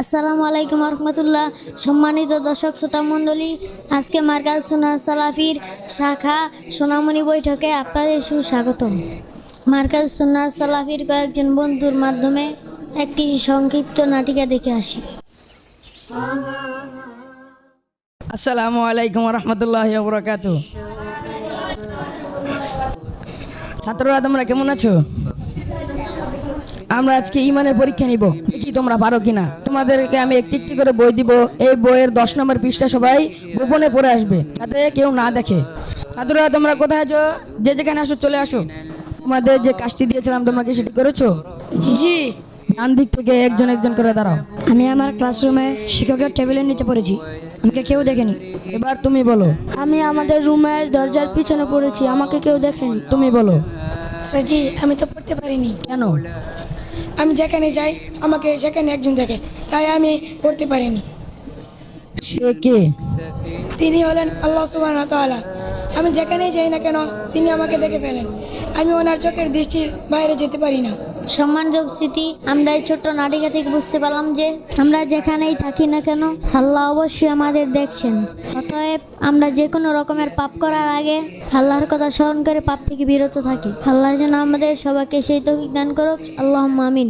আসসালামু আলাইকুম রহমতুল্লাহ। সম্মানিত দর্শক শ্রোতা মণ্ডলী, আজকে মার্কাজ সুন্নাহ সালাফির শাখা সোনামণি বৈঠকে আপনাদের সুস্বাগতম। মার্কাজ সুন্নাহ সালাফির কয়েকজন বন্ধুর মাধ্যমে একটি সংক্ষিপ্ত নাটিকা দেখে আসি। আসসালামু আলাইকুম রহমতুল্লাহি ওয়া বারাকাতুহু। ছাত্ররা তোমরা কেমন আছো? আমরা আজকে ইমানের পরীক্ষা নিব, দেখি তোমরা পারো কিনা। তোমাদেরকে আমি একটি একটি করে বই দিব। এই বইয়ের 10 নম্বর পৃষ্ঠা সবাই গোপনে পড়ে আসবে, যাতে কেউ না দেখে। ছাত্ররা তোমরা কোথায় আছো? যে যেখানে আসো চলে আসো। তোমাদের যে কাজটি দিয়েছিলাম তোমরা কি সেটি করেছো? জি, ডান দিক থেকে একজন একজন করে দাঁড়াও। আমি আমার ক্লাসরুমে শিক্ষকের টেবিলের নিচে পড়েছি, আমাকে কেউ দেখেনি। এবার তুমি বলো। আমি আমাদের রুমের দরজার পিছনে পড়েছি, আমাকে কেউ দেখেনি। তুমি বলো। স্যার জি, আমি তো পড়তে পারিনি। কেন? আমি যেখানে যাই আমাকে সেখানে একজন দেখে, তাই আমি পড়তে পারিনি। সে কে? তিনি হলেন আল্লাহ সুবহানাহু ওয়া তাআলা। আমি যেখানেই যাই না কেন তিনি আমাকে দেখে ফেলেন। আমি ওনার চোখের দৃষ্টির বাইরে যেতে পারি না। সম্মানিত উপস্থিতি, আমরা এই ছোট্ট নাটিকা থেকে বুঝতে পারলাম যে আমরা যেখানেই থাকি না কেন আল্লাহ অবশ্যই আমাদের দেখছেন। অতএব আমরা যে কোনো রকমের পাপ করার আগে আল্লাহর কথা স্মরণ করে পাপ থেকে বিরত থাকি। আল্লাহ যেন আমাদের সবাইকে সেই তৌফিক দান করুক। আল্লাহুম্মা আমিন।